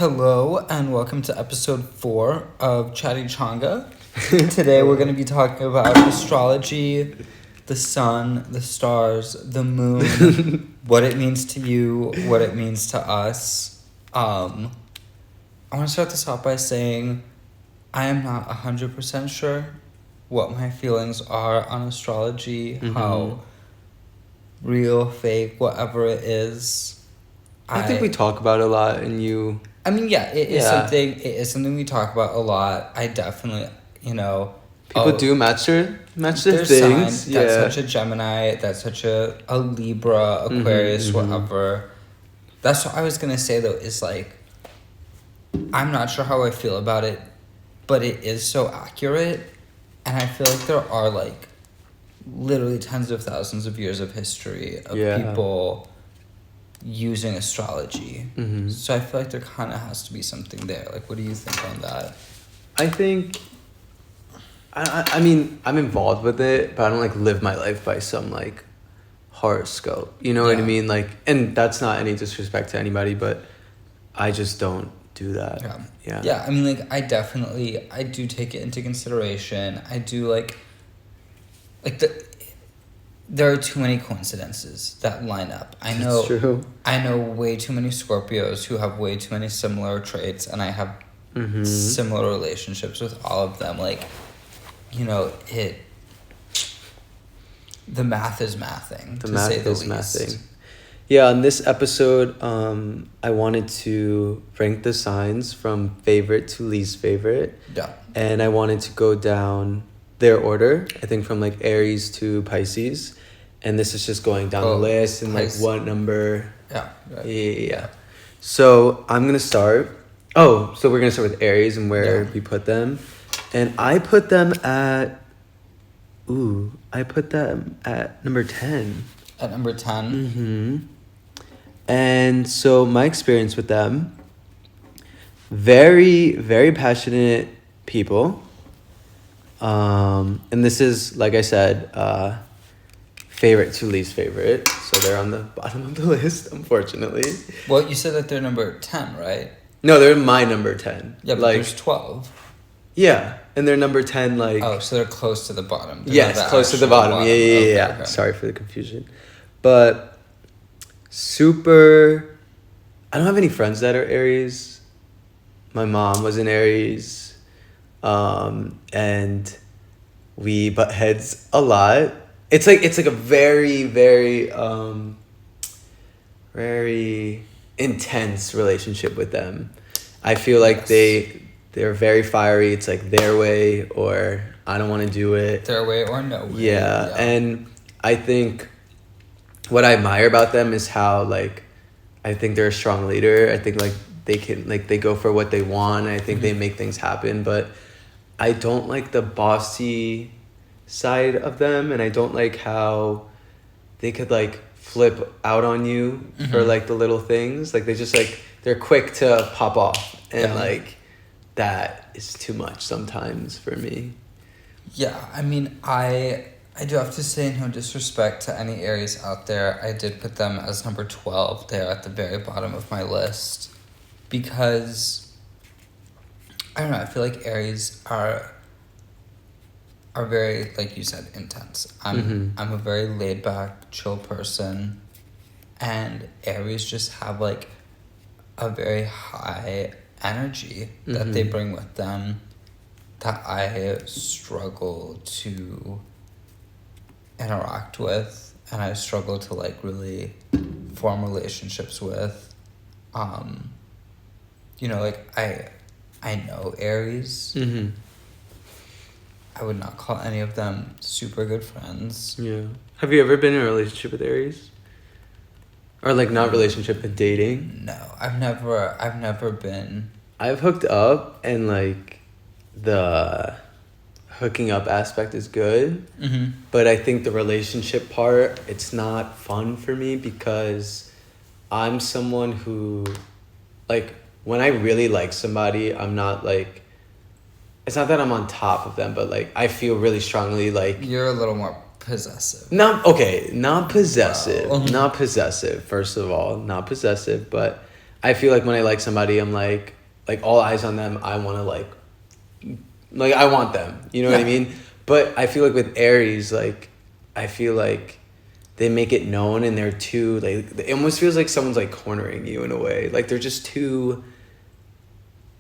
Hello and welcome to episode 4 of Chatty Chonga. Today we're going to be talking about astrology, the sun, the stars, the moon, what it means to you, what it means to us. I want to start this off by saying I am not 100% sure what my feelings are on astrology, how real, fake, whatever it is. I think we talk about it a lot, and you... I mean, yeah, it is something we talk about a lot. I definitely, People do match their things. Signs. That's such a Gemini. That's such a Libra, Aquarius, whatever. That's what I was going to say, though, is like, I'm not sure how I feel about it, but it is so accurate. And I feel like there are, like, literally tens of thousands of years of history of people using astrology. So I feel like there kind of has to be something there. Like, what do you think on that? I think... I mean, I'm involved with it, but I don't, like, live my life by some, like, horoscope. You know what I mean? Like, and that's not any disrespect to anybody, but I just don't do that. Yeah, I mean, like, I do take it into consideration. I do, there are too many coincidences that line up. That's true. I know way too many Scorpios who have way too many similar traits, and I have similar relationships with all of them. Like, the math is mathing, to say the least. Mathing. Yeah, on this episode, I wanted to rank the signs from favorite to least favorite. Yeah. And I wanted to go down their order, I think from, like, Aries to Pisces. And this is just going down the list and, like, what number. Yeah. Yeah. So I'm going to start. So we're going to start with Aries and where we put them. And I put them at number 10. At number 10? And so my experience with them, very, very passionate people. And this is, like I said, favorite to least favorite. So they're on the bottom of the list, unfortunately. Well, you said that they're number 10, right? No, they're my number 10. Yeah, but there's 12. Yeah, and they're number 10, like... Oh, so they're close to the bottom. Yes, close to the bottom. Yeah. Okay. Sorry for the confusion. But super... I don't have any friends that are Aries. My mom was an Aries. And we butt heads a lot. It's like a very, very, very intense relationship with them. I feel like they're very fiery. It's like their way or I don't want to do it. Their way or no way. Yeah. And I think what I admire about them is how, like, I think they're a strong leader. I think, like, they can, like, they go for what they want. And I think they make things happen. But I don't like the bossy side of them. And I don't like how they could, like, flip out on you for, like, the little things. Like, they just, like, they're quick to pop off. And, like, that is too much sometimes for me. Yeah, I mean, I do have to say, no disrespect to any Aries out there, I did put them as number 12. They're at the very bottom of my list. Because, I don't know, I feel like Aries are very, like you said, intense. I'm a very laid back, chill person. And Aries just have, like, a very high energy that they bring with them that I struggle to interact with, and I struggle to, like, really form relationships with. Like, I know Aries. I would not call any of them super good friends. Yeah. Have you ever been in a relationship with Aries? Or, like, not relationship, but dating? No, I've never been. I've hooked up, and, like, the hooking up aspect is good. But I think the relationship part, it's not fun for me because I'm someone who, like, when I really like somebody, I'm not, like... It's not that I'm on top of them, but, like, I feel really strongly, like... You're a little more possessive. Not possessive. Wow. Not possessive, first of all. Not possessive, but I feel like when I like somebody, I'm like all eyes on them. I want to like I want them. You know what I mean? But I feel like with Aries, like I feel like they make it known and they're too like it almost feels like someone's like cornering you in a way. Like they're just too.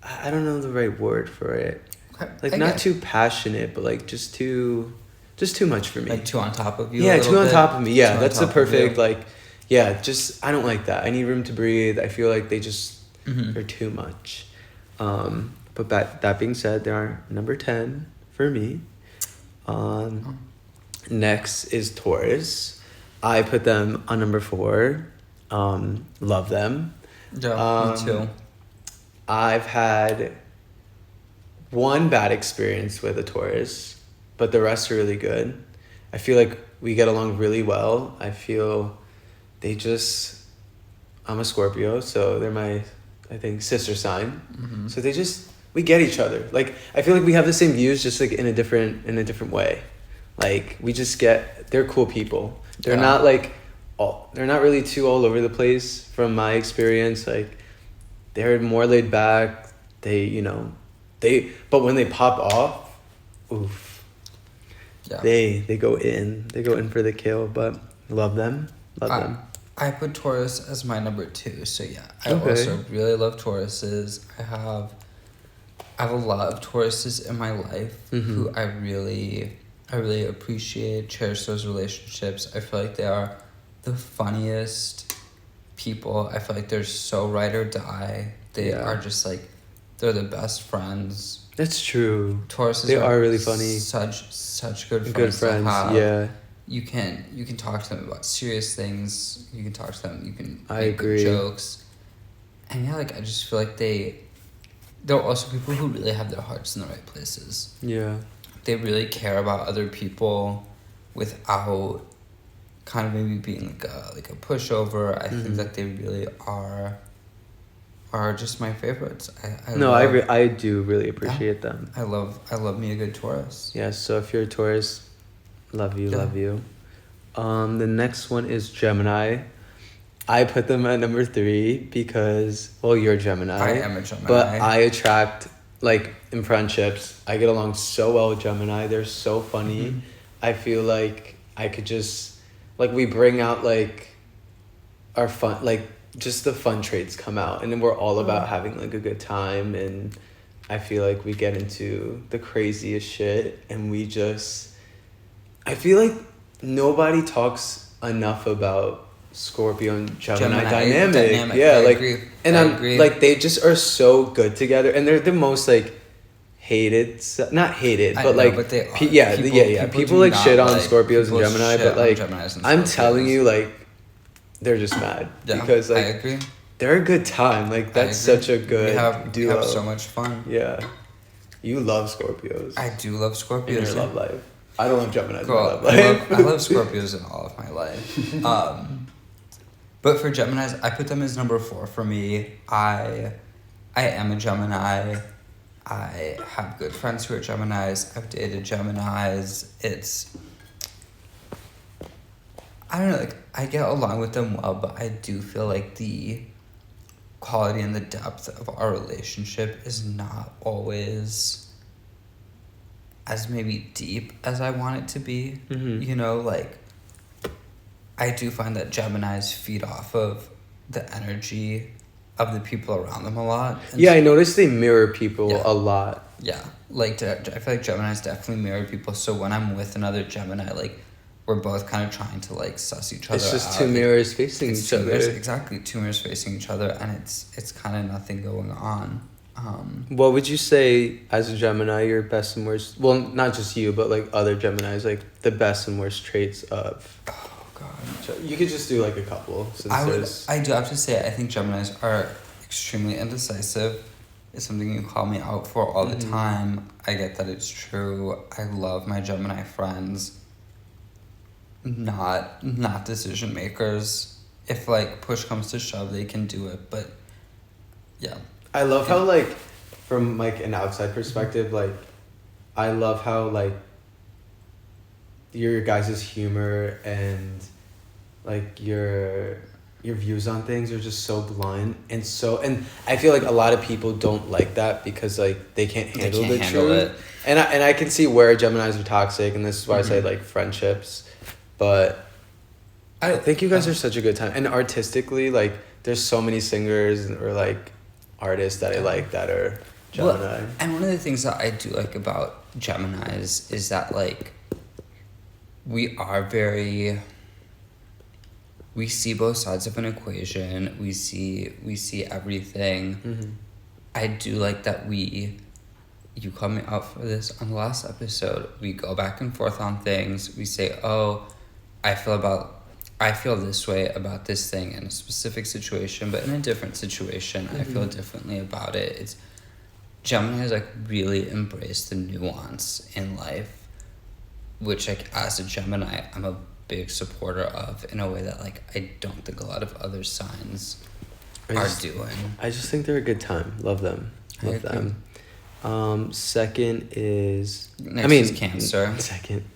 I don't know the right word for it. Okay. Like not too passionate, but like just too much for me. Like too on top of you. Yeah, too on top of me. Yeah, that's the perfect like. Yeah, just I don't like that. I need room to breathe. I feel like they just are too much. But that being said, they are number 10 for me. Next is Taurus. I put them on number 4. Love them. Yeah, me too. I've had one bad experience with a Taurus, but the rest are really good. I feel like we get along really well. I feel I'm a Scorpio, so they're my, I think, sister sign. Mm-hmm. So we get each other. Like, I feel like we have the same views, just like in a different way. Like, they're cool people. They're not they're not really too all over the place from my experience. Like, they're more laid back. But when they pop off, oof. Yeah. They go in for the kill, but love them. I put Taurus as my number 2, so yeah. I also really love Tauruses. I have a lot of Tauruses in my life who I really appreciate, cherish those relationships. I feel like they are the funniest people. I feel like they're so ride or die. They are just like, they're the best friends. That's true. Tauruses are really funny. Such good friends to have. Yeah. You can talk to them about serious things. You can talk to them. You can make good jokes. And yeah, like I just feel like they're also people who really have their hearts in the right places. Yeah. They really care about other people without kind of maybe being like a pushover. I think that they really are just my favorites. I do really appreciate them. I love me a good Taurus. Yeah, so if you're a Taurus, love you. The next one is Gemini. I put them at number 3 because, well, you're a Gemini. I am a Gemini. But I attract, like, in friendships, I get along so well with Gemini. They're so funny. Mm-hmm. I feel like I could just, like, we bring out, like, our fun, like, just the fun traits come out. And then we're all about having, like, a good time. And I feel like we get into the craziest shit. And I feel like nobody talks enough about Scorpio and Gemini dynamic. Yeah, I like agree. And I agree. Like they just are so good together, and they're the most like hated, not hated, but like but they are. People like shit on Scorpios and Gemini, but like I'm telling you, like they're just mad because like I agree. They're a good time. Like that's such a good duo. We have so much fun. Yeah, you love Scorpios. I do love Scorpios in your love life. I don't love Gemini. I love Scorpios in all of my life. But for Geminis, I put them as number 4 for me. I am a Gemini. I have good friends who are Geminis. I've dated Geminis. I don't know, like, I get along with them well, but I do feel like the quality and the depth of our relationship is not always as maybe deep as I want it to be. Mm-hmm. You know, like, I do find that Geminis feed off of the energy of the people around them a lot. And I noticed they mirror people a lot. Yeah, like, I feel like Geminis definitely mirror people, so when I'm with another Gemini, like, we're both kind of trying to, like, suss each other out. It's just two mirrors facing each other. Exactly, 2 mirrors facing each other, and it's kind of nothing going on. What would you say, as a Gemini, your best and worst... Well, not just you, but, like, other Geminis, like, the best and worst traits of... Oh, God. You could just do, like, a couple. I do have to say, I think Geminis are extremely indecisive. It's something you call me out for all the time. I get that it's true. I love my Gemini friends. Not decision makers. If, like, push comes to shove, they can do it, but yeah. I love how, like, from, like, an outside perspective, like, I love how, like, your guys' humor and, like, your your views on things are just so blunt and I feel like a lot of people don't like that because like they can't handle the truth. And I can see where Geminis are toxic, and this is why I say like friendships, but I think you guys are such a good time. And artistically, like there's so many singers or like artists that I like that are Gemini. Well, and one of the things that I do like about Geminis is that like we are very, we see both sides of an equation. We see everything. Mm-hmm. I do like that you called me out for this on the last episode. We go back and forth on things. We say, oh, I feel this way about this thing in a specific situation, but in a different situation, I feel differently about it. It's Gemini has like really embraced the nuance in life, which like as a Gemini, I'm a big supporter of in a way that like I don't think a lot of other signs are doing. I just think they're a good time. Love them. Love them. Second is Next is Cancer.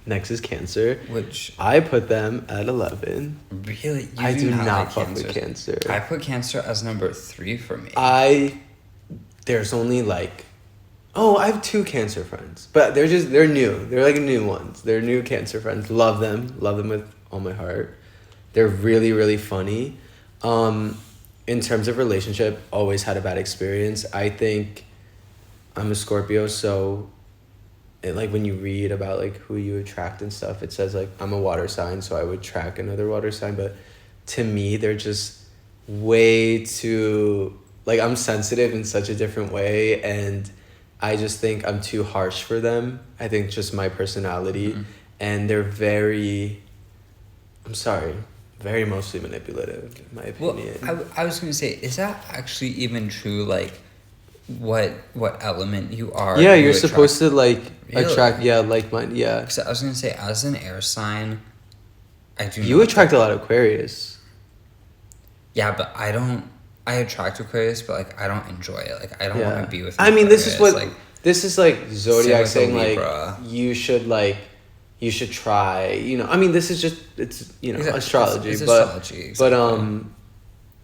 Next is Cancer, which I put them at 11. Really, I do not fuck with Cancer. I put Cancer as number 3 for me. There's only like, I have 2 Cancer friends, but they're new. They're like new ones. They're new Cancer friends. Love them with all my heart. They're really, really funny. In terms of relationship, always had a bad experience. I think I'm a Scorpio, so like when you read about like who you attract and stuff, it says like I'm a water sign, so I would attract another water sign. But to me, they're just way too, like I'm sensitive in such a different way, and I just think I'm too harsh for them. I think just my personality, and they're very mostly manipulative, in my opinion. Well, I was going to say, is that actually even true? Like, what element you are? Yeah, you're supposed to like attract. Yeah, like mine. Yeah. Because I was going to say, as an air sign, I do. You attract a lot of Aquarius. Yeah, but I don't. I attract Aquarius, but like I don't enjoy it. Like I don't want to be with. I mean, Aquarius. this is like zodiac saying like you should try. You know, I mean, this is just exactly. Astrology, it's astrology, exactly.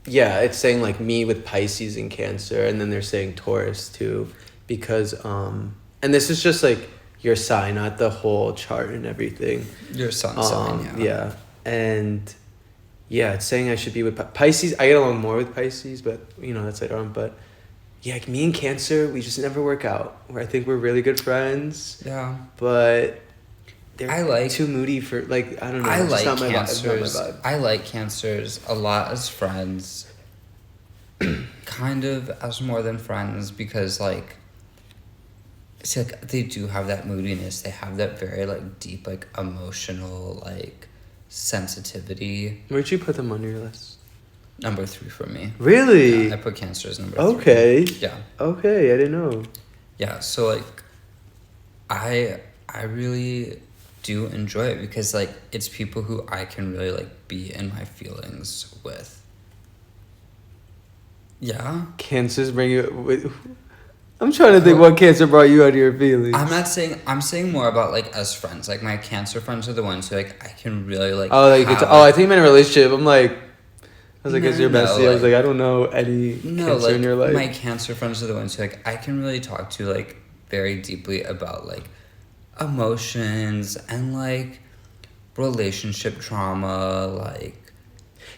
Yeah, it's saying like me with Pisces and Cancer, and then they're saying Taurus too, because and this is just like your sign, not the whole chart and everything. Your sun sign, yeah, and. Yeah, it's saying I should be with Pisces. I get along more with Pisces, but, that's later on. But, yeah, like me and Cancer, we just never work out. I think we're really good friends. Yeah. But they're too moody for, like, I don't know. I like Cancers. I like Cancers a lot as friends. Kind of as more than friends because, like, it's like they do have that moodiness. They have that very, like, deep, like, emotional, like, sensitivity. Where'd you put them on your list? Number 3 for me. Really? Yeah, I put Cancer as number 3. Okay. Yeah. Okay, I didn't know. Yeah, so like I really do enjoy it because like it's people who I can really like be in my feelings with. Yeah. Cancers bring you I'm trying to think what Cancer brought you out of your feelings. I'm saying more about like as friends. Like my Cancer friends are the ones who like I can really like. I think you meant a relationship. I'm like, I was like, is your bestie? I was like, I don't know any Cancer in your life. My Cancer friends are the ones who like I can really talk to like very deeply about like emotions and like relationship trauma, like.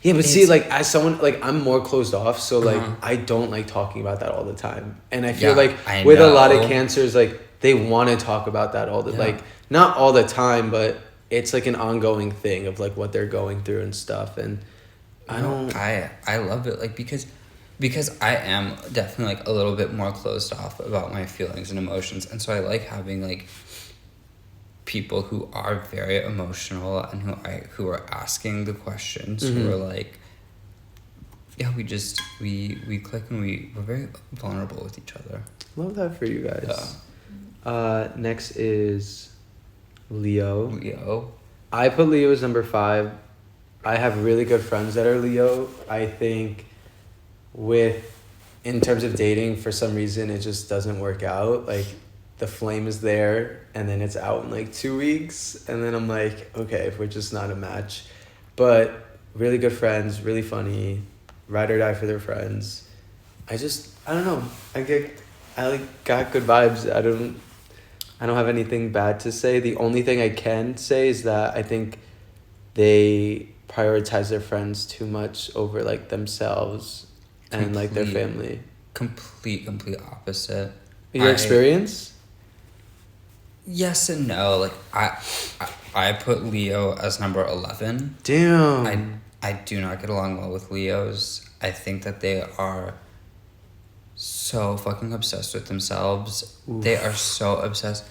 Yeah, but see, like, as someone, like, I'm more closed off, so, like, I don't like talking about that all the time. And I feel like with a lot of Cancers, like, they want to talk about that all the, like, not all the time, but it's, like, an ongoing thing of, like, what they're going through and stuff. And I love it, like, because I am definitely, like, a little bit more closed off about my feelings and emotions. And so I like having, like, people who are very emotional and who are asking the questions, who are like, we click and we're very vulnerable with each other. Love that for you guys. Yeah. Next is Leo. I put Leo as number 5. I have really good friends that are Leo. I think in terms of dating, for some reason, it just doesn't work out. Like, the flame is there, and then it's out in, like, 2 weeks. And then I'm like, okay, if we're just not a match. But really good friends, really funny, ride or die for their friends. I don't know. I got good vibes. I don't have anything bad to say. The only thing I can say is that I think they prioritize their friends too much over like themselves and like their family. Complete opposite. Your experience? Yes and no. Like I put Leo as number 11. Damn. I do not get along well with Leos. I think that they are so fucking obsessed with themselves. Oof. They are so obsessed.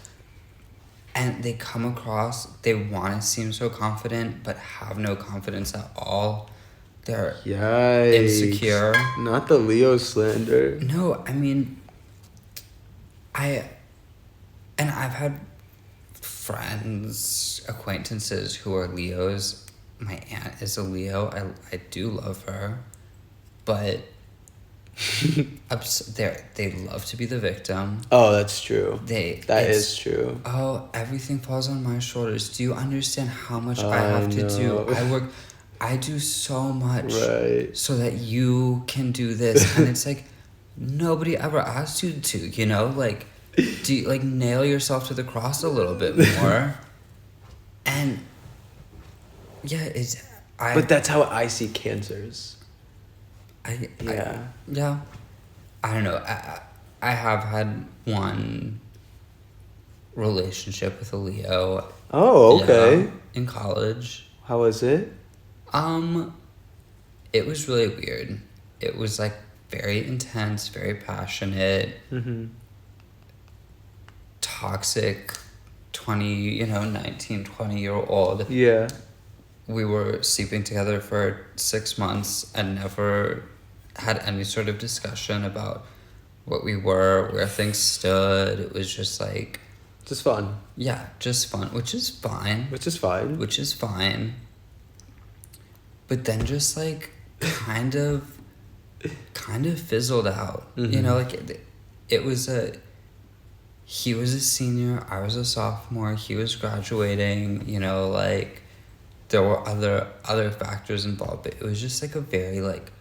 And they come across, they want to seem so confident, but have no confidence at all. They're insecure. Not the Leo slander. No, I mean, I've had friends, acquaintances who are Leos. My aunt is a Leo. I do love her, but they love to be the victim. Oh, that's true. That is true. Oh, everything falls on my shoulders. Do you understand how much I have to do? I do so much so that you can do this, and it's like nobody ever asked you to. You know, like, do you, like, nail yourself to the cross a little bit more, and yeah, But that's how I see cancers. I don't know. I have had one relationship with a Leo. Oh, okay. In college. How was it? It was really weird. It was like very intense, very passionate, toxic, 19, 20-year-old. Yeah. We were sleeping together for 6 months and never had any sort of discussion about what we were, where things stood. It was just like... Just fun. Yeah, just fun, which is fine. But then just like kind of fizzled out. Like it was he was a senior, I was a sophomore, he was graduating, like there were other factors involved, but it was just like a very like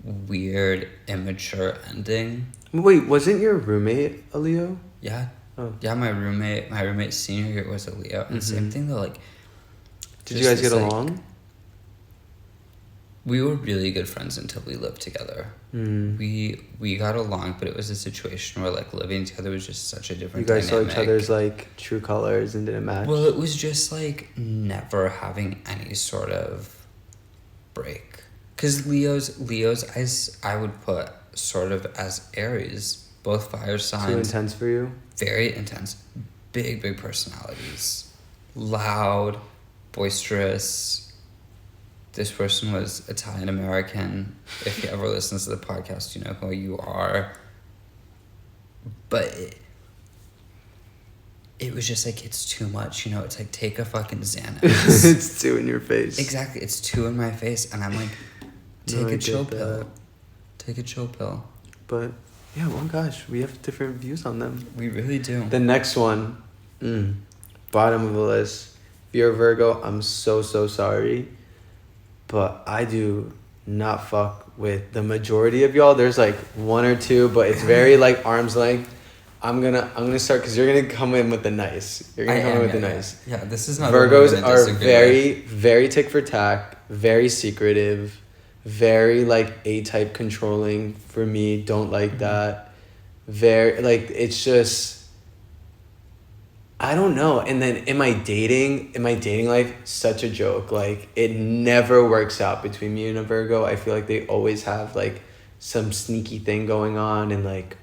weird, immature ending. Wait, wasn't your roommate a Leo? Yeah. Oh. Yeah, my roommate senior year was a Leo. And same thing though, like... Did you guys get along? We were really good friends until we lived together. We got along, but it was a situation where like living together was just such a different dynamic. You guys saw each other's like true colors and didn't match? Well, it was just like never having any sort of break. Because Leos, I would put sort of as Aries, both fire signs. Too intense for you? Very intense. Big personalities. Loud, boisterous. This person was Italian-American. If you ever listens to the podcast, you know who you are. But it was just like, it's too much, It's like, take a fucking Xanax. It's too in your face. Exactly, it's too in my face. And I'm like, take a chill pill. Take a chill pill. But, yeah, well, gosh, we have different views on them. We really do. The next one, bottom of the list. If you're a Virgo, I'm so sorry. But I do not fuck with the majority of y'all. There's like one or two, but it's very like arm's length. I'm gonna start because you're gonna come in with the nice. You're gonna come in with the nice. Yeah, this is not. Virgos are very tick for tack, very secretive, very like A-type controlling. For me, don't like that. Very like it's just. I don't know. And then in my dating life, such a joke. Like, it never works out between me and a Virgo. I feel like they always have, like, some sneaky thing going on. And, like,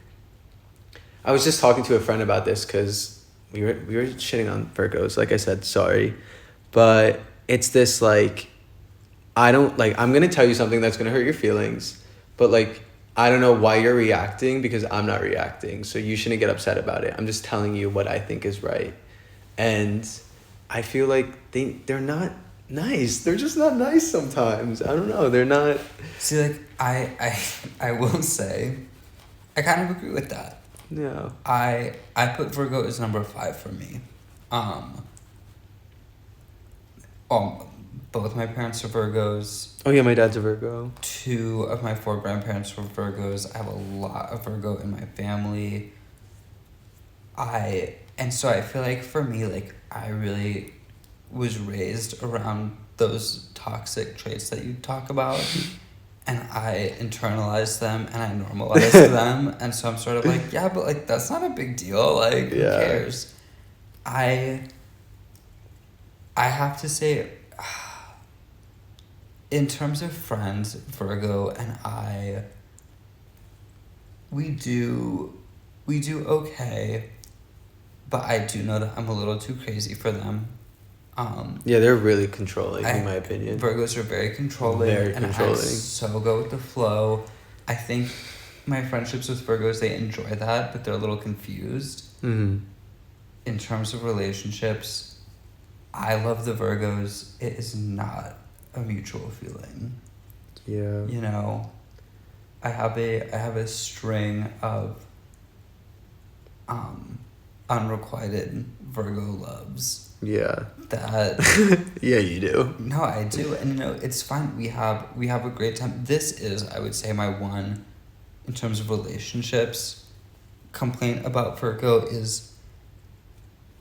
I was just talking to a friend about this because we were shitting on Virgos. Like I said, sorry. But it's this, like, I'm going to tell you something that's going to hurt your feelings. But, like, I don't know why you're reacting because I'm not reacting. So you shouldn't get upset about it. I'm just telling you what I think is right. And I feel like they're not nice. They're just not nice sometimes. I don't know. They're not. See, like, I will say, I kind of agree with that. Yeah. I put Virgo as number 5 for me. both my parents are Virgos. Oh yeah, my dad's a Virgo. 2 of my 4 grandparents were Virgos. I have a lot of Virgo in my family. And so I feel like for me, like, I really was raised around those toxic traits that you talk about. And I internalized them and I normalized them. And so I'm sort of like, yeah, but like, that's not a big deal. Like, who cares? I have to say, in terms of friends, Virgo and I, we do okay, but I do know that I'm a little too crazy for them. Yeah, they're really controlling, in my opinion. Virgos are very controlling. And I so go with the flow. I think my friendships with Virgos, they enjoy that, but they're a little confused. Mm-hmm. In terms of relationships, I love the Virgos. It is not a mutual feeling. Yeah. You know, I have a string of unrequited Virgo loves. Yeah. That yeah, you do. No, I do. And you know, it's fun. We have a great time. This is, I would say, my one, in terms of relationships, complaint about Virgo is,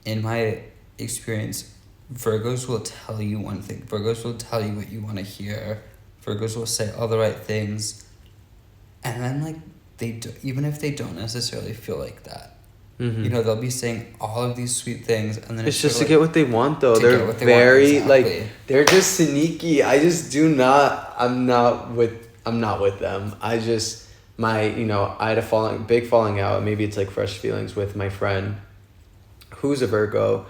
in my experience, Virgos will tell you one thing. Virgos will tell you what you want to hear. Virgos will say all the right things. And then, like, even if they don't necessarily feel like that. Mm-hmm. You know, they'll be saying all of these sweet things, and then it's just to get what they want, though. They're very like, they're just sneaky. I just do not. I'm not with them. I just I had a big falling out. Maybe it's like fresh feelings with my friend, who's a Virgo,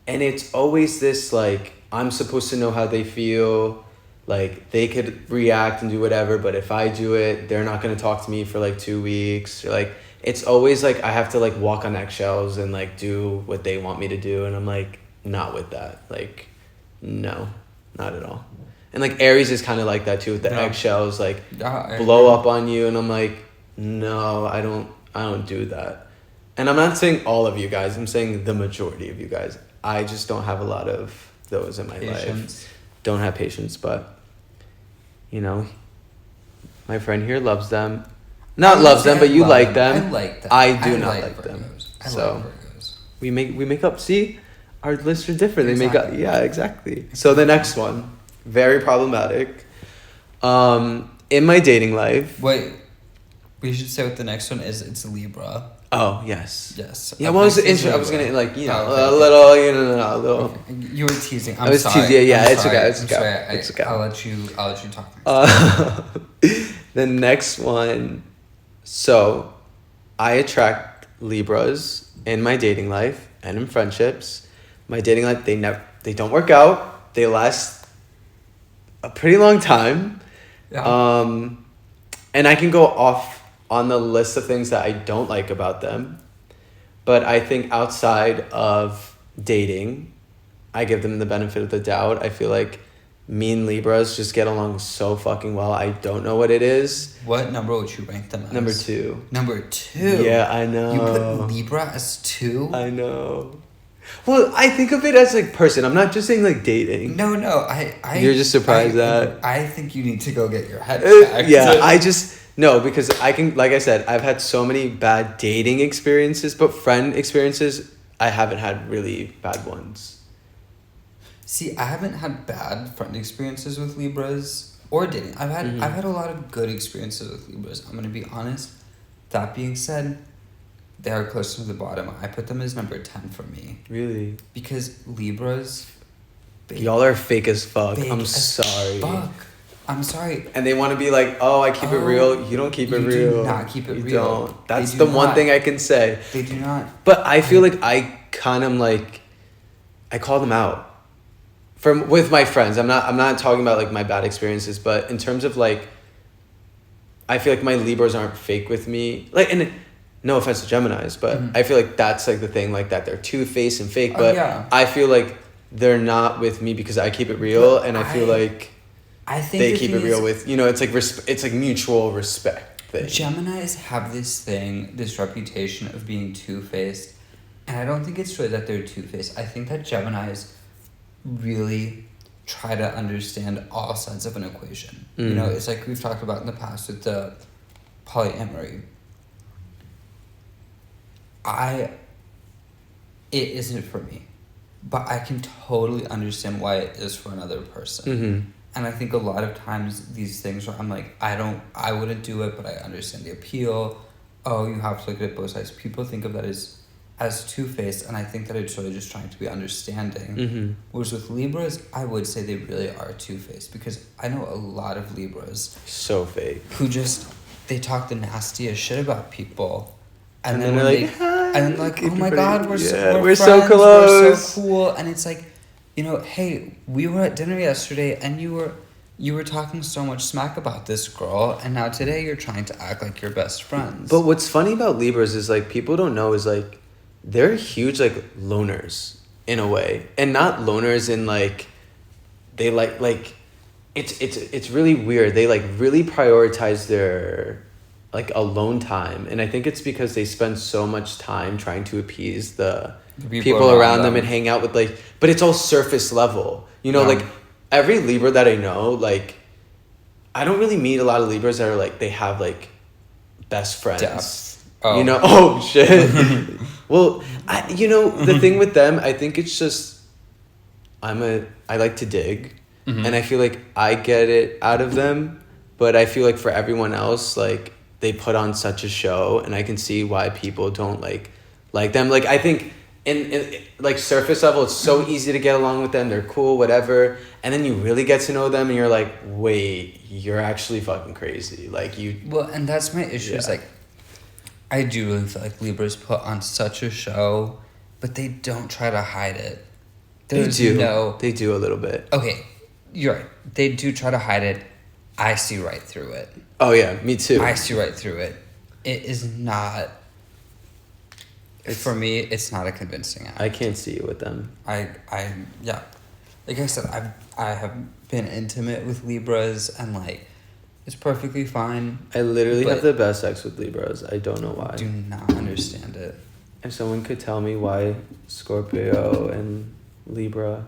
and it's always this like, I'm supposed to know how they feel. Like, they could react and do whatever, but if I do it, they're not gonna talk to me for like 2 weeks. Or like, it's always like I have to like walk on eggshells and like do what they want me to do, and I'm like, not with that. Like, no, not at all. And like Aries is kind of like that too, with the eggshells, like blow up on you, and I'm like, no, I don't do that. And I'm not saying all of you guys, I'm saying the majority of you guys. I just don't have a lot of those in my life. Don't have patience, but you know, my friend here loves them. Not loves them, but you like them. I like them. I do not like them. I like Virgos. We make up. See, our lists are different. Exactly. They make up. Yeah, exactly. So the next one, very problematic. In my dating life. Wait, we should say what the next one is. It's Libra. Oh yes. Yes. Yeah. What was the intro? I was gonna like a little. A little. Okay. You were teasing. I was sorry. Teasing. Yeah, it's okay. It's okay. I'll let you talk. The next one. So, I attract Libras in my dating life and in friendships. My dating life, they don't work out. They last a pretty long time. Yeah. And I can go off on the list of things that I don't like about them. But I think outside of dating, I give them the benefit of the doubt. I feel like me and Libras just get along so fucking well. I don't know what it is. What number would you rank them as? Number 2. Number 2? Yeah, I know. You put Libra as 2? I know. Well, I think of it as like person. I'm not just saying like dating. No. You're just surprised that. I think you need to go get your head checked. No, because I can, like I said, I've had so many bad dating experiences, but friend experiences, I haven't had really bad ones. See, I haven't had bad friend experiences with Libras or dating. I've had a lot of good experiences with Libras. I'm going to be honest. That being said, they are close to the bottom. I put them as number 10 for me. Really? Because Libras... Y'all are fake as fuck. I'm sorry. I'm sorry. And they want to be like, oh, I keep it real. You don't keep it real. You do not keep it real. You don't. That's the one thing I can say. They do not. But I feel like I kind of like... I call them out. With my friends, I'm not talking about like my bad experiences, but in terms of like, I feel like my Libras aren't fake with me. Like, and no offense to Geminis, but I feel like that's like the thing, like that they're two-faced and fake. But I feel like they're not with me because I keep it real, and I feel like they keep it real with, you know, it's like it's like mutual respect thing. Geminis have this reputation of being two-faced, and I don't think it's really that they're two-faced. I think that Geminis really try to understand all sides of an equation. You know, it's like we've talked about in the past with the polyamory. It isn't for me, but I can totally understand why it is for another person. And I think a lot of times these things where I'm like, I wouldn't do it, but I understand the appeal. Oh, you have to look at both sides. People think of that as two-faced, and I think that it's really just trying to be understanding. Whereas with Libras, I would say they really are two-faced, because I know a lot of Libras so fake who just, they talk the nastiest shit about people, and then they're when like, "Hi, and then like, oh my pretty." god, we're so friends, close, we're so cool, and it's like, you know, hey, we were at dinner yesterday, and you were talking so much smack about this girl, and now today you're trying to act like you're best friends. But what's funny about Libras is like people don't know is like they're huge like loners in a way, and not loners in like they like it's really weird. They like really prioritize their like alone time, and I think it's because they spend so much time trying to appease the people around them and hang out with like, but it's all surface level, you know. Like every Libra that I know, like I don't really meet a lot of Libras that are like they have like best friends. Depth. Oh. You know, oh shit. Well, you know, the thing with them, I think it's just I like to dig, and I feel like I get it out of them, but I feel like for everyone else, like they put on such a show, and I can see why people don't like them. Like I think in like surface level, it's so easy to get along with them. They're cool, whatever, and then you really get to know them, and you're like, wait, you're actually fucking crazy. Like you. Well, and that's my issue. Is like, I do really feel like Libras put on such a show, but they don't try to hide it. They do a little bit. Okay, you're right. They do try to hide it. I see right through it. Oh yeah, me too. I see right through it. It is not. For me, it's not a convincing act. I can't see you with them. Yeah, like I said, I have been intimate with Libras, and like, it's perfectly fine. I literally have the best sex with Libras. I don't know why. I do not understand it. If someone could tell me why Scorpio and Libra,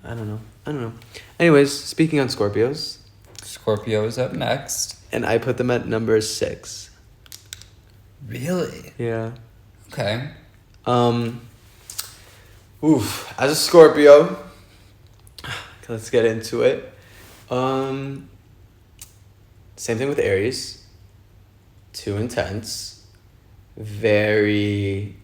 I don't know. Anyways, speaking on Scorpios. Scorpio is up next. And I put them at number 6. Really? Yeah. Okay. As a Scorpio, let's get into it. Same thing with Aries. Too intense. Very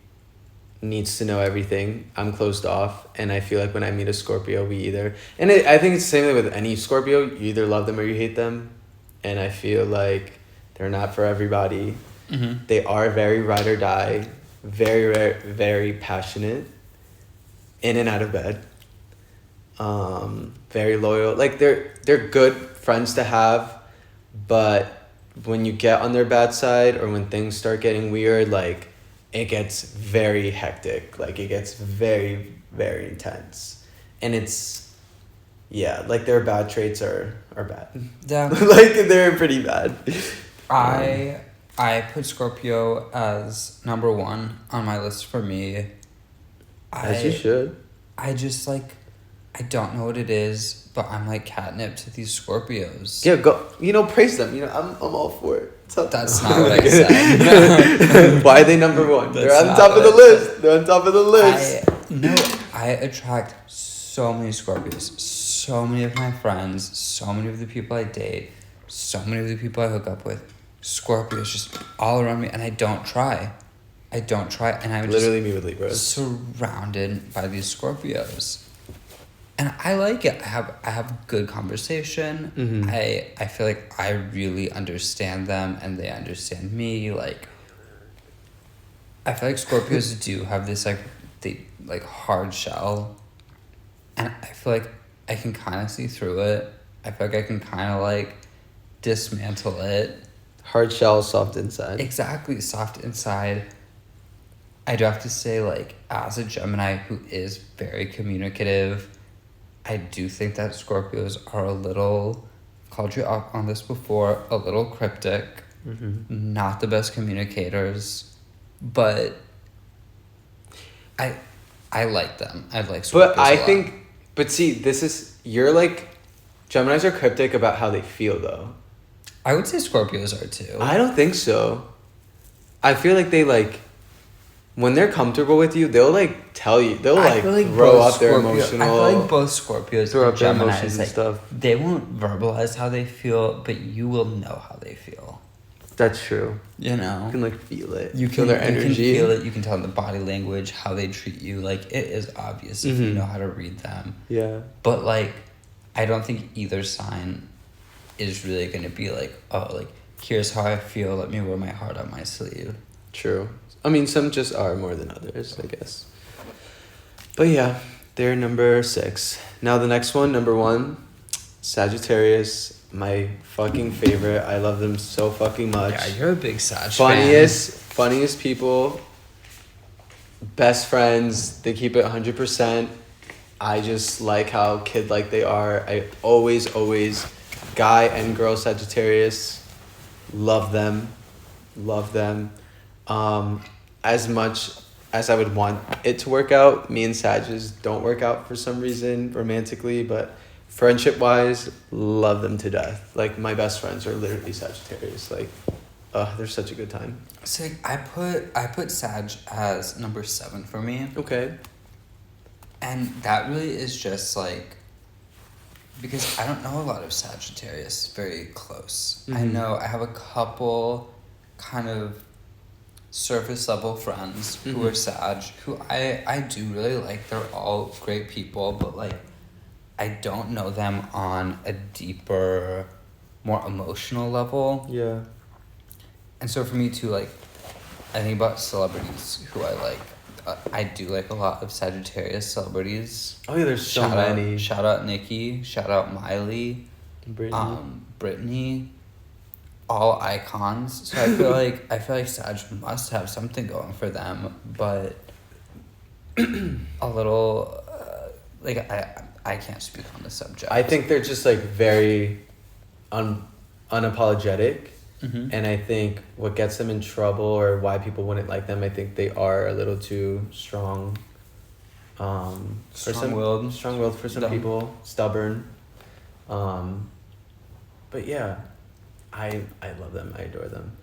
needs to know everything. I'm closed off, and I feel like when I meet a Scorpio, I think it's the same thing with any Scorpio. You either love them or you hate them, and I feel like they're not for everybody. They are very ride or die, very, very, very passionate, in and out of bed. Very loyal. Like they're good friends to have, but when you get on their bad side or when things start getting weird, like it gets very hectic. Like it gets very, very intense, and it's like their bad traits are bad. Yeah. Like they're pretty bad. I put Scorpio as number 1 on my list for me. As you should. I just like, I don't know what it is, but I'm like catnip to these Scorpios. Yeah, go. You know, praise them. You know, I'm all for it. That's not what I said. Why are they number 1? They're on top of the list. They're on top of the list. I attract so many Scorpios. So many of my friends, so many of the people I date, so many of the people I hook up with. Scorpios just all around me, and I don't try, and I'm literally me with Libras. Surrounded by these Scorpios, and I like it. I have good conversation. I feel like I really understand them, and they understand me. Like, I feel like Scorpios do have this like hard shell, and I feel like I can kind of see through it. I feel like I can kind of like dismantle it. Hard shell, soft inside. Exactly, soft inside. I do have to say, like, as a Gemini who is very communicative, I do think that Scorpios are a little, called you out on this before, a little cryptic, not the best communicators, but I like them. I like Scorpios But I think But see, you're like, Geminis are cryptic about how they feel though. I would say Scorpios are too. I don't think so. I feel like they like, when they're comfortable with you, they'll like tell you, they'll like throw up their emotional. I feel like both Scorpios throw and up their Geminis, emotions like, and stuff. they won't verbalize how they feel, but you will know how they feel. That's true. You know, You can like feel it. you feel can their energy. You can feel it. You can tell in the body language how they treat you. Like, it is obvious if you know how to read them. Yeah. But like, I don't think either sign is really gonna be like, oh, like, here's how I feel. Let me wear my heart on my sleeve. True. I mean, some just are more than others, I guess. But yeah, they're number 6. Now the next one, number 1, Sagittarius. My fucking favorite. I love them so fucking much. Yeah, you're a big Sag Funniest people. Best friends. They keep it 100%. I just like how kid-like they are. I always, guy and girl Sagittarius, love them. As much as I would want it to work out, me and Sages don't work out for some reason romantically, but friendship-wise, love them to death. Like, my best friends are literally Sagittarius. Like, they're such a good time. So like, I put Sag as number 7 for me. Okay. And that really is just like, because I don't know a lot of Sagittarius very close. I know I have a couple kind of surface level friends who are Sag, who I do really like. They're all great people, but like, I don't know them on a deeper, more emotional level. Yeah. And so for me too, like, I think about celebrities who I like. I do like a lot of Sagittarius celebrities. Oh yeah, there's so many. Shout out Nikki. Shout out Miley. Brittany. All icons. So I feel like Sag must have something going for them, but a little like I can't speak on the subject. I think they're just like very unapologetic. And I think what gets them in trouble, or why people wouldn't like them, I think they are a little too strong. Strong-willed for some people, stubborn. But yeah, I love them. I adore them.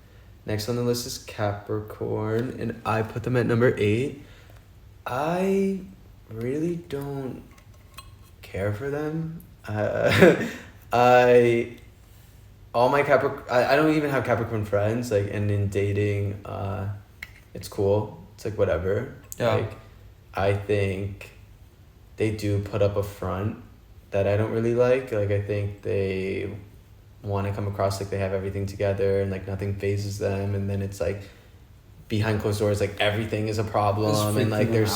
Next on the list is Capricorn, and I put them at number 8. I really don't care for them. All my I don't even have Capricorn friends, like, and in dating, it's cool. It's like whatever. Yeah. Like, I think they do put up a front that I don't really like. Like, I think they want to come across like they have everything together and like nothing phases them, and then it's like behind closed doors, like everything is a problem, and like they're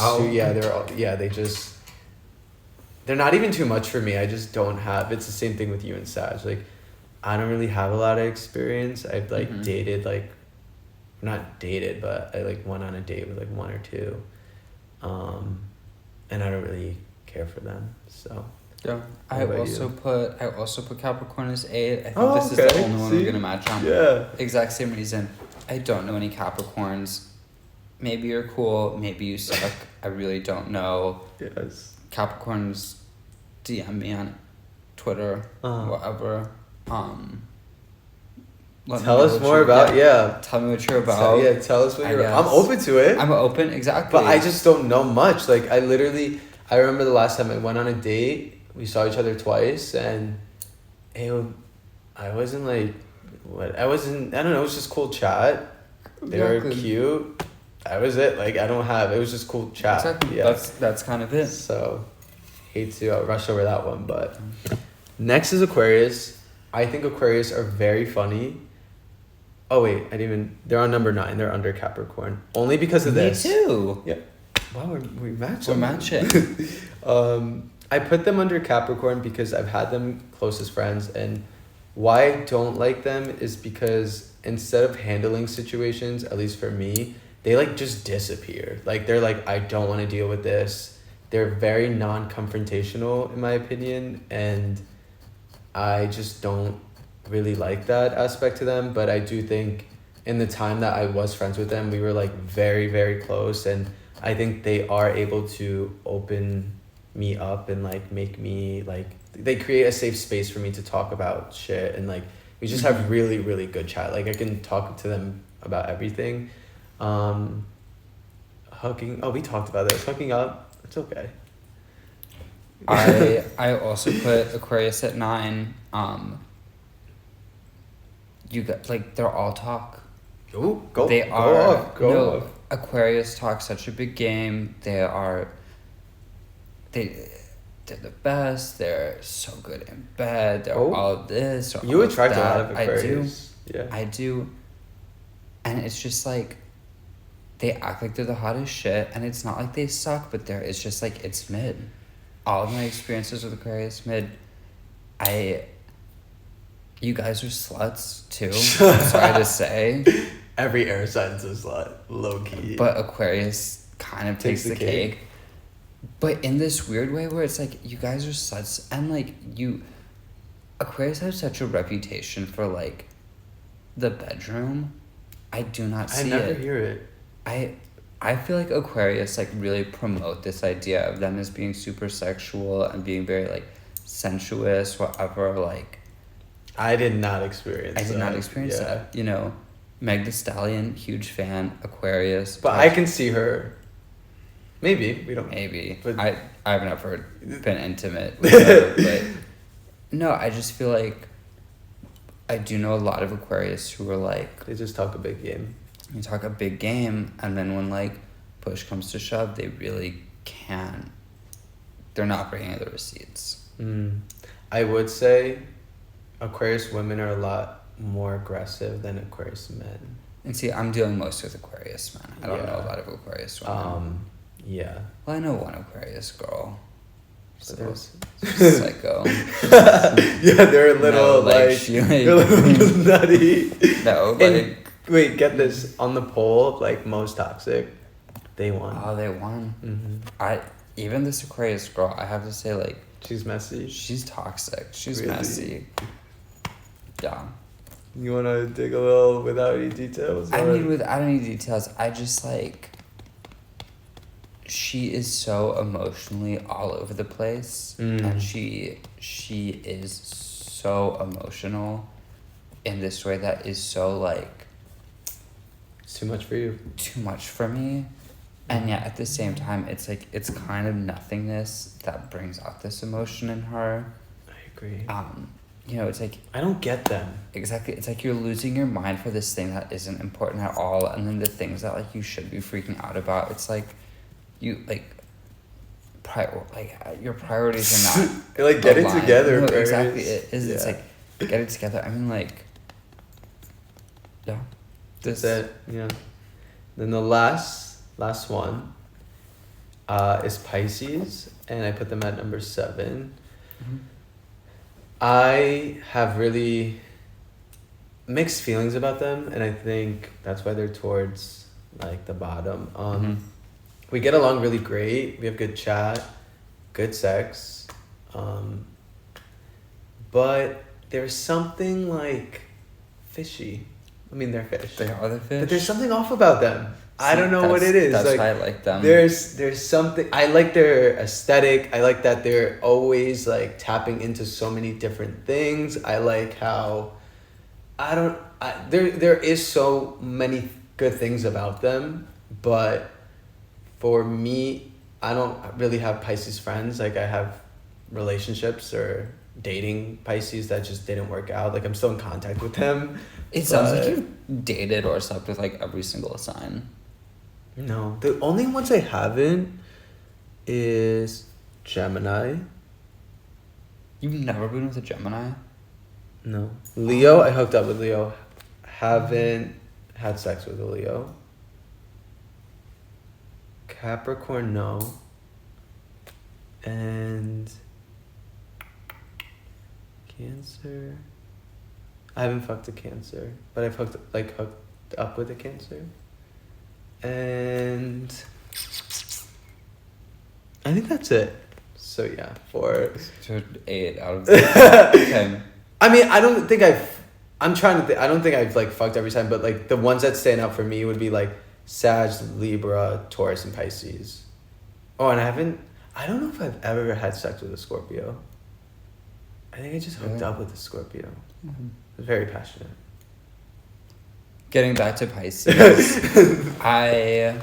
they're not even too much for me. I just don't have. It's the same thing with you and Sag. Like, I don't really have a lot of experience. I've like dated, like, not dated, but I like went on a date with like 1 or 2, and I don't really care for them. So yeah, I also put Capricorn as 8. I think this is the only one we're gonna match on. Yeah. Exact same reason. I don't know any Capricorns. Maybe you're cool. Maybe you suck. I really don't know. Yes. Capricorns, DM me on Twitter, whatever. Tell us more about, Tell me what you're about. Tell us what you're about. I'm open to it. I'm open, exactly. But I just don't know much. Like, I remember the last time I went on a date, we saw each other twice, and I wasn't like, I don't know, it was just cool chat. They were cute. That was it. Like, it was just cool chat. Exactly. Yeah. That's kind of it. So, hate to rush over that one, but next is Aquarius. I think Aquarius are very funny. Oh wait, they're on number 9. They're under Capricorn. Only because of this. Me too. Yeah. Wow, we match. We're matching. I put them under Capricorn because I've had them close as friends, and why I don't like them is because instead of handling situations, at least for me, they like just disappear. Like, they're like, I don't want to deal with this. They're very non-confrontational in my opinion, and I just don't really like that aspect to them. But I do think in the time that I was friends with them, we were like very, very close, and I think they are able to open me up and like make me like, they create a safe space for me to talk about shit, and like we just have really, really good chat. Like I can talk to them about everything. Hooking, oh, we talked about this. Hooking up, it's okay. I also put Aquarius at 9. You got like they're all talk. Ooh, go. They go are off, go no off. Aquarius talk such a big game. They're the best. They're so good in bed. They're all of this. Or You all attract of a lot that. of Aquarius. I do. And it's just like they act like they're the hottest shit, and it's not like they suck, but it's just like it's mid. All of my experiences with Aquarius mid. You guys are sluts too. I'm sorry to say. Every air sign's a slut, low key. But Aquarius kind of takes the cake. But in this weird way where it's like you guys are sluts, and like Aquarius has such a reputation for like the bedroom. I do not see it. I never hear it. I feel like Aquarius like really promote this idea of them as being super sexual and being very like sensuous, whatever. Like I did not experience that. You know, Meg Thee Stallion, huge fan. Aquarius, but I can see her. Maybe we don't. Maybe but I've never been intimate with her, but no, I just feel like I do know a lot of Aquarius who are like they just talk a big game. You talk a big game, and then when like push comes to shove, they really can't. They're not bringing the receipts. I would say Aquarius women are a lot more aggressive than Aquarius men. And see, I'm dealing most with Aquarius men. I don't know a lot of Aquarius women. Yeah. Well, I know one Aquarius girl. So psycho. Yeah, they're a little they're a little nutty. No, like. And, wait, get this. On the poll, like most toxic, they won. Oh, they won. Mm-hmm. Even this Aquarius girl, I have to say, like, she's messy. She's toxic. She's really? Messy. Yeah. You want to dig a little without any details? I mean, without any details, I just like. She is so emotionally all over the place, and she is so emotional in this way that is so like. It's too much for you. Too much for me. And yet, at the same time, it's like, it's kind of nothingness that brings out this emotion in her. I agree. You know, it's like... I don't get them. Exactly. It's like you're losing your mind for this thing that isn't important at all. And then the things that, like, you should be freaking out about, it's like, you, like... your priorities are not... like, get it together. No, exactly. It is. Yeah. It's like, get it together. I mean, like... Yeah. That's it. Yeah. Then the last one is Pisces, and I put them at number 7. Mm-hmm. I have really mixed feelings about them, and I think that's why they're towards like the bottom. We get along really great. We have good chat, good sex, but there's something like fishy. I mean, they're fish. They are the fish. But there's something off about them. I don't know what it is. That's like, why I like them. There's something. I like their aesthetic. I like that they're always like tapping into so many different things. I like how there is so many good things about them, but for me, I don't really have Pisces friends. Like I have relationships or dating Pisces that just didn't work out. Like I'm still in contact with them. It sounds like you've dated or slept with like every single sign. No, the only ones I haven't is Gemini. You've never been with a Gemini? No. Leo, I hooked up with Leo. Haven't had sex with a Leo. Capricorn, no. And Cancer. I haven't fucked a Cancer, but I've hooked up with a Cancer. And I think that's it. So yeah, 4. So 8 out of 10. I mean, I don't think I don't think I've like fucked every time, but like the ones that stand out for me would be like Sag, Libra, Taurus, and Pisces. Oh, and I don't know if I've ever had sex with a Scorpio. I think I just hooked up with a Scorpio. Mm-hmm. I was very passionate. Getting back to Pisces, I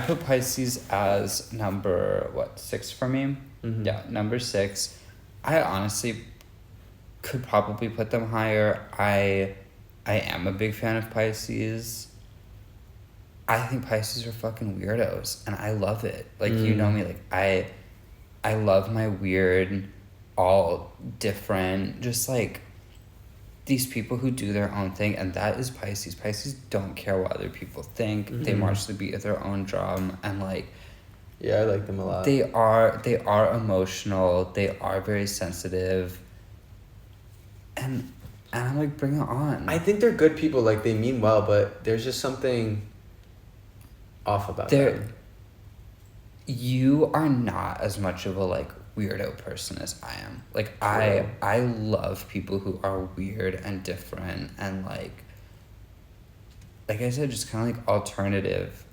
put Pisces as number 6 for me. Mm-hmm. Yeah, number 6. I honestly could probably put them higher. I am a big fan of Pisces. I think Pisces are fucking weirdos, and I love it. Like, you know me, like, I love my weird, all different, just, like, these people who do their own thing, and that is Pisces. Pisces don't care what other people think. They march to the beat of their own drum, and, like... Yeah, I like them a lot. They are emotional. They are very sensitive. And I'm like, bring it on. I think they're good people. Like, they mean well, but there's just something off about them. You are not as much of a, like, weirdo person as I am. Like, I love people who are weird and different and, like I said, just kind of, like, alternative.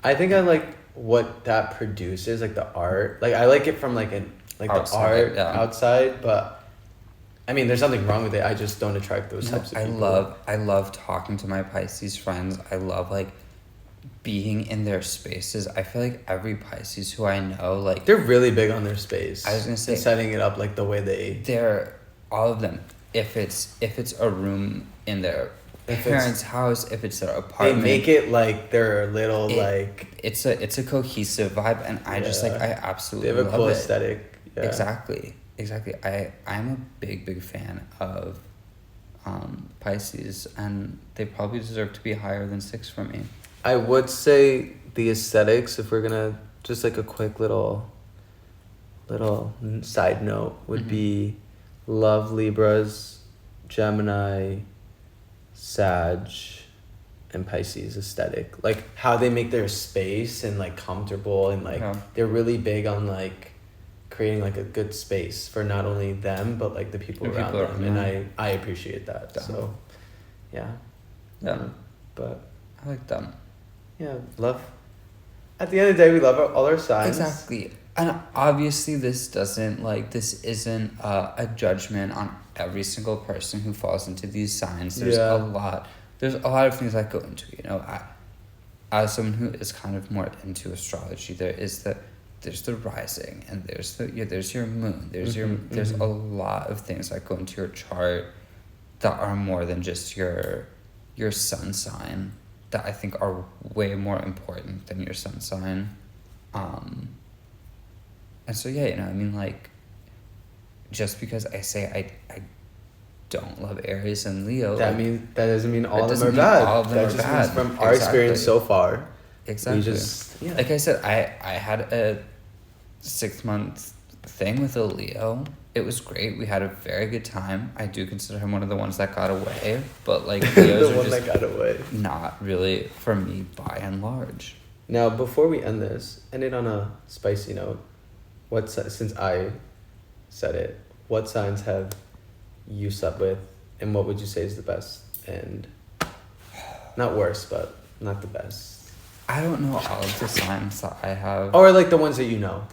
I think I like what that produces, like, the art. Like, I like it from, like, outside, the art outside, but... I mean, there's nothing wrong with it. I just don't attract those types of people. I love talking to my Pisces friends. I love, like, being in their spaces. I feel like every Pisces who I know, like... They're really big on their space. I was going to say... And setting it up, like, the way they... They're... All of them. If it's a room in their parents' house, if it's their apartment... They make it, like, their little, like... It's a cohesive vibe, and I just, like, I absolutely love it. They have a cool aesthetic. Yeah. Exactly. I'm a big fan of Pisces, and they probably deserve to be higher than 6 for me. I would say the aesthetics, if we're gonna just like a quick little side note, would be love Libras, Gemini, Sag, and Pisces aesthetic. Like how they make their space and like comfortable and like they're really big on like creating like a good space for not only them but like the people around them. And I appreciate that. So yeah. But I like them. Yeah, love. At the end of the day, we love all our signs. Exactly. And obviously this isn't a judgment on every single person who falls into these signs. There's a lot of things that go into it, you know. As someone who is kind of more into astrology, there's the rising, and there's your moon, there's a lot of things that go into your chart that are more than just your sun sign, that I think are way more important than your sun sign. And so yeah, you know, I mean, like, just because I say I don't love Aries and Leo, that doesn't mean all of them are bad. All of them that are just bad. means from our experience so far. Exactly. Like I said, I had a 6-month thing with a Leo. It was great. We had a very good time. I do consider him one of the ones that got away, but like Leos the one that got away. Not really for me by and large. Now, before we end it on a spicy note. Since I said it, what signs have you slept with, and what would you say is the best and not worst, but not the best? I don't know all of the signs that I have. Or like the ones that you know,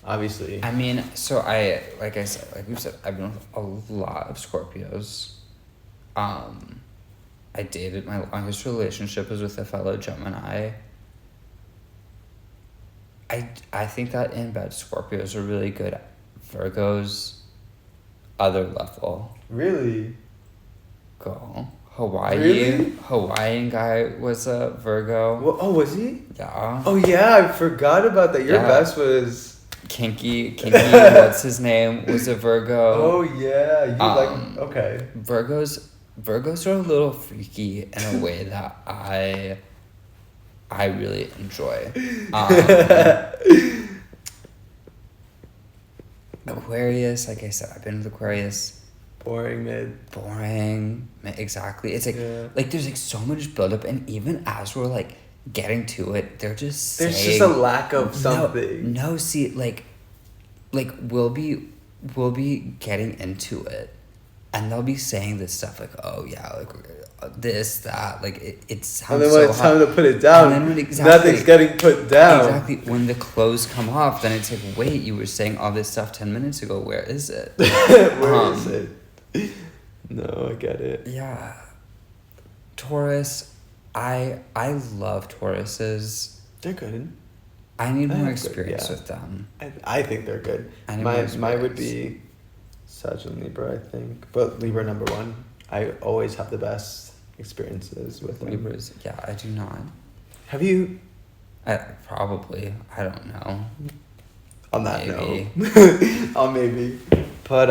obviously. I mean, so like we've said, I've been with a lot of Scorpios. I dated, my longest relationship was with a fellow Gemini. I think that in bed Scorpios are really good. Virgos, other level. Really? Go. Hawaii. Really? Hawaiian guy was a Virgo. Well, oh, was he? Yeah. Oh yeah, I forgot about that. Your best was Kinky, what's his name, was a Virgo. Oh yeah, okay. Virgos are a little freaky in a way that I really enjoy. Aquarius, like I said, I've been with Aquarius. Boring, exactly. It's like there's like so much buildup, and even as we're like getting to it, there's just a lack of something. No, see, like we'll be getting into it, And they'll be saying this stuff like, oh yeah, like this, that, like it sounds And then so when it's time to put it down, and then when nothing's getting put down. Exactly. When the clothes come off, then it's like, wait, you were saying all this stuff 10 minutes ago. Where is it? Where is it? No, I get it. Yeah. Taurus, I love Tauruses. They're good. I need more They're experience good, with them. I think they're good. I need more Mine would experience. be Sag and Libra, I think. But Libra number one. I always have the best experiences with them. Libras, yeah, I do not. Have you? Probably. I don't know. On that Maybe. no. Maybe. But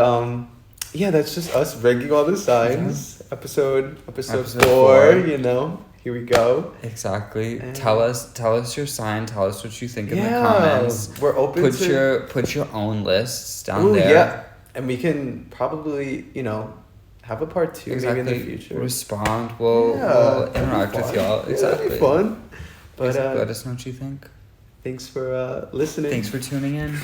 yeah, that's just us ranking all the signs. Yeah. Episode Episode 4, four. you know. Here we go. Exactly. And Tell us your sign. Tell us what you think in the comments. We're open Put your own lists down Ooh, there. yeah. And we can probably, have a part 2 Exactly. maybe in the future. Respond. We'll interact with y'all. Exactly. It'll be fun. But let us know what you think. thanks for listening. Thanks for tuning in.